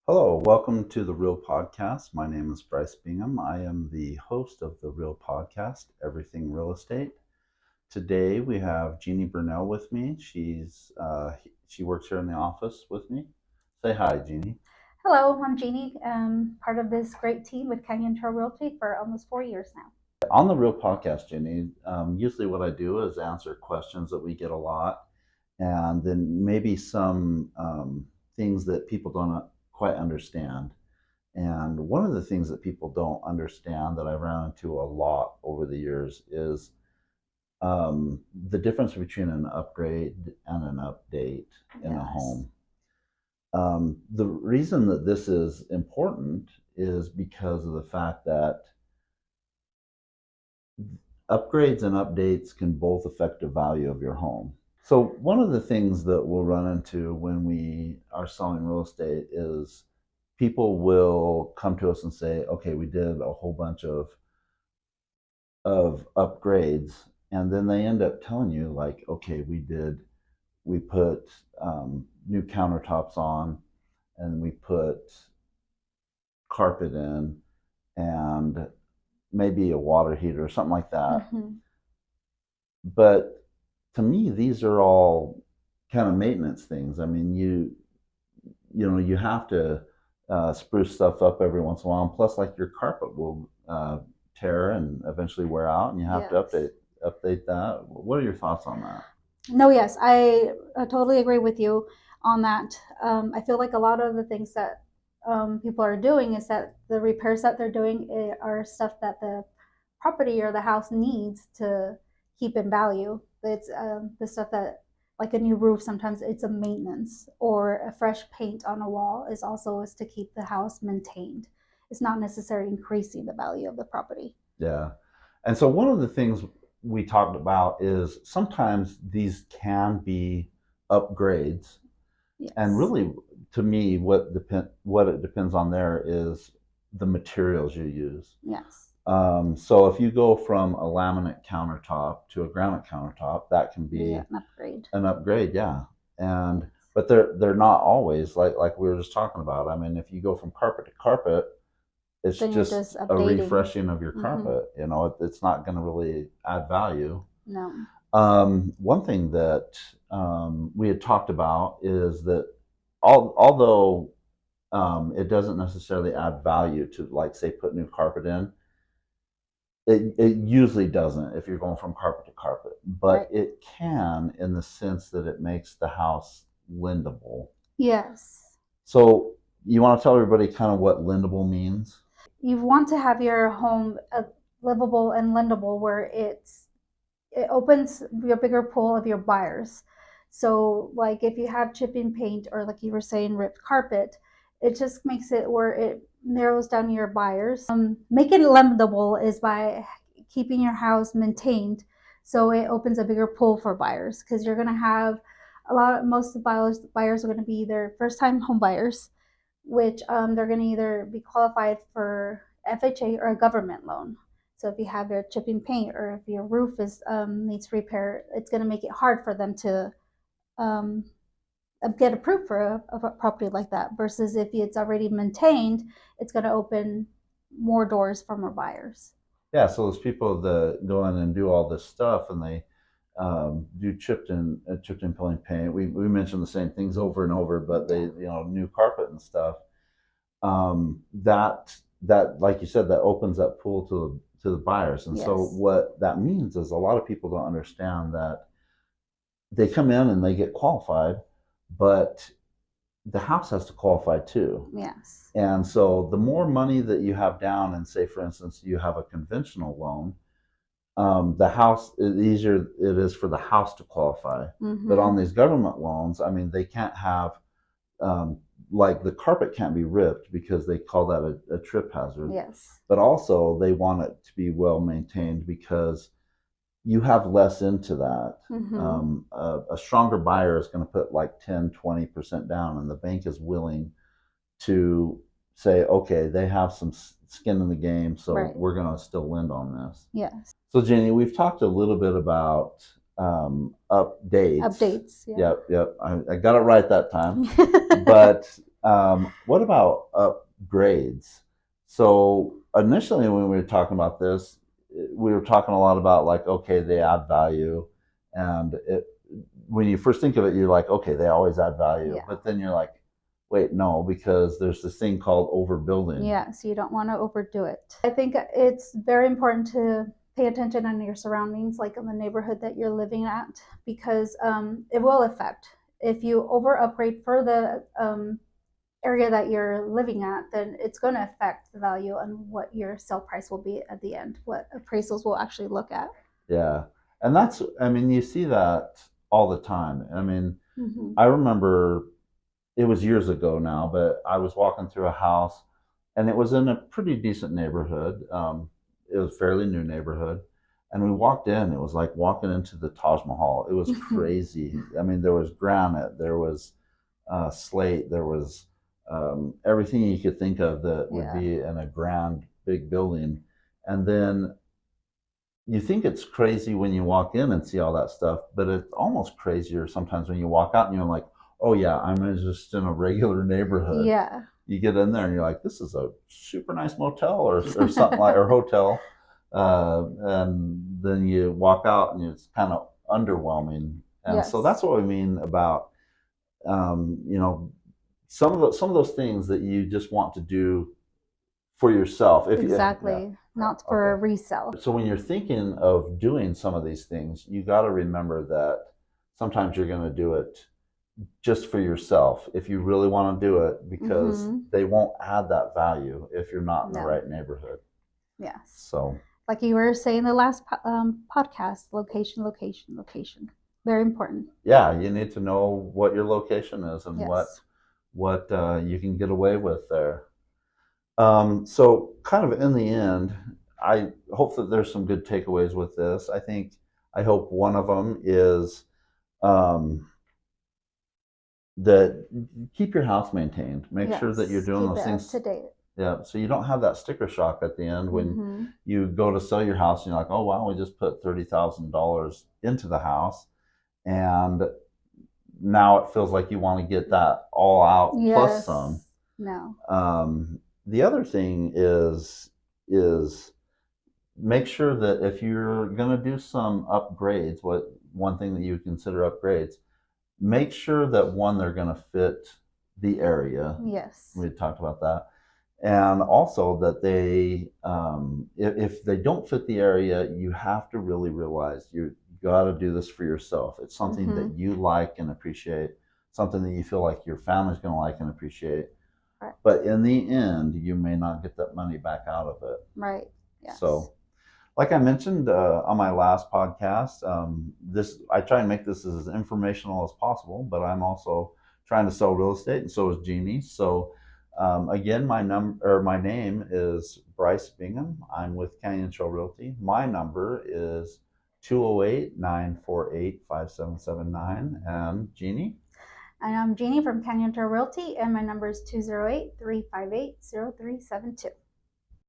Hello, welcome to the Real Podcast. My name is Bryce Bingham. I am the host of the Real Podcast, Everything Real Estate. Today we have Jeannie Burnell with me. She works here in the office with me. Say hi, Jeannie. Hello, I'm Jeannie, part of this great team with Canyon Trail Realty for almost 4 years now. On the Real Podcast, Jeannie, usually what I do is answer questions that we get a lot, and then maybe some things that people don't quite understand. And one of the things that people don't understand that I ran into a lot over the years is the difference between an upgrade and an update in a home. The reason that this is important is because of the fact that upgrades and updates can both affect the value of your home. So, one of the things that we'll run into when we are selling real estate is people will come to us and say, okay, we did a whole bunch of upgrades, and then they end up telling you like, okay, we put new countertops on, and we put carpet in, and maybe a water heater or something like that. But to me, these are all kind of maintenance things. I mean, you have to spruce stuff up every once in a while, and plus, like, your carpet will tear and eventually wear out, and you have to update that. What are your thoughts on that? No, yes, I totally agree with you on that. I feel like a lot of the things that people are doing is that the repairs that they're doing are stuff that the property or the house needs to keep in value. It's the stuff that, like a new roof, sometimes it's a maintenance, or a fresh paint on a wall is also is to keep the house maintained. It's not necessarily increasing the value of the property. Yeah. And so one of the things we talked about is sometimes these can be upgrades. Yes. And really, to me, what it depends on there is the materials you use. Yes. So if you go from a laminate countertop to a granite countertop, that can be an upgrade. An upgrade, yeah. And but they're not always like we were just talking about. I mean, if you go from carpet to carpet, it's Then just a refreshing of your carpet. You know, it's not going to really add value. No. One thing that we had talked about is that although it doesn't necessarily add value to, like, say, put new carpet in, it usually doesn't if you're going from carpet to carpet, but it can, in the sense that it makes the house lendable. Yes. So you want to tell everybody kind of what lendable means? You want to have your home livable and lendable, where it opens your bigger pool of your buyers. So, like, if you have chipping paint, or like you were saying, ripped carpet, it just makes it where it narrows down your buyers. Making it lendable is by keeping your house maintained, so it opens a bigger pool for buyers, because you're going to have most of the buyers are going to be either first time home buyers, which they're going to either be qualified for FHA or a government loan. So if you have your chipping paint, or if your roof is needs repair, it's going to make it hard for them to um, get approved for a property like that. Versus if it's already maintained, it's going to open more doors for more buyers. Yeah, so those people that go in and do all this stuff, and they do chipped and peeling paint. We mentioned the same things over and over, but they, new carpet and stuff. That, like you said, that opens that pool to the buyers. And so what that means is a lot of people don't understand that they come in and they get qualified, but the house has to qualify too. Yes. And so the more money that you have down, and say, for instance, you have a conventional loan, the house, the easier it is for the house to qualify. But on these government loans, I mean, they can't have, like, the carpet can't be ripped because they call that a trip hazard. Yes. But also they want it to be well maintained because you have less into that. A stronger buyer is going to put like 10-20% down, and the bank is willing to say, okay, they have some skin in the game, so we're going to still lend on this. Yes. So, Jenny, we've talked a little bit about updates. Updates. Yeah. Yep. I got it right that time. But What about upgrades? So initially, when we were talking about this, we were talking a lot about like, okay, they add value, and when you first think of it, you're like, okay, they always add value, Yeah. but then you're like, wait, no, because there's this thing called overbuilding. Yeah, so you don't want to overdo it. I think it's very important to pay attention on your surroundings, like in the neighborhood that you're living at, because it will affect. If you over upgrade for the area that you're living at, then it's going to affect the value and what your sale price will be at the end, what appraisals will actually look at. Yeah, and that's, I mean, you see that all the time. I mean, Mm-hmm. I remember it was years ago now, but I was walking through a house, and it was in a pretty decent neighborhood. It was a fairly new neighborhood, and we walked in. It was like walking into the Taj Mahal. It was crazy. I mean, there was granite, there was slate, there was everything you could think of that would Yeah. be in a grand big building, and then you think it's crazy when you walk in and see all that stuff, but it's almost crazier sometimes when you walk out and you're like, oh yeah, I'm just in a regular neighborhood. Yeah. You get in there and you're like, this is a super nice motel or something like, or hotel. And then you walk out and it's kind of underwhelming. And so Yes. that's what we mean about, you know, some of those things that you just want to do for yourself. If you, yeah, Exactly. Not for okay. a resale. So when you're thinking of doing some of these things, you got to remember that sometimes you're going to do it just for yourself if you really want to do it, because Mm-hmm. they won't add that value if you're not in the No. right neighborhood. Yes. So Like you were saying the last podcast, location, location, location. Very important. yeah, you need to know what your location is and Yes. what you can get away with there. So kind of in the end, I hope that there's some good takeaways with this. I hope one of them is um, that keep your house maintained. Make sure that you're Yes. doing Keep those it up things. to date. Yeah, so you don't have that sticker shock at the end when Mm-hmm. you go to sell your house and you're like, oh wow, we just put $30,000 into the house, and now it feels like you want to get that all out plus some. Yes. No. The other thing is make sure that if you're going to do some upgrades, what one thing that you would consider upgrades, make sure that one, they're going to fit the area. Yes. We talked about that, and also that they, if they don't fit the area, you have to really realize you got to do this for yourself. It's something Mm-hmm. that you like and appreciate, something that you feel like your family's going to like and appreciate. Right. But in the end, you may not get that money back out of it. Right. Yes. So, like I mentioned on my last podcast, this I try and make this as informational as possible, but I'm also trying to sell real estate, and so is Jeannie. So, again, my name is Bryce Bingham. I'm with Canyon Trail Realty. My number is 208-948-5779. And Jeannie? And I'm Jeannie from Canyon Trail Realty, and my number is 208-358-0372.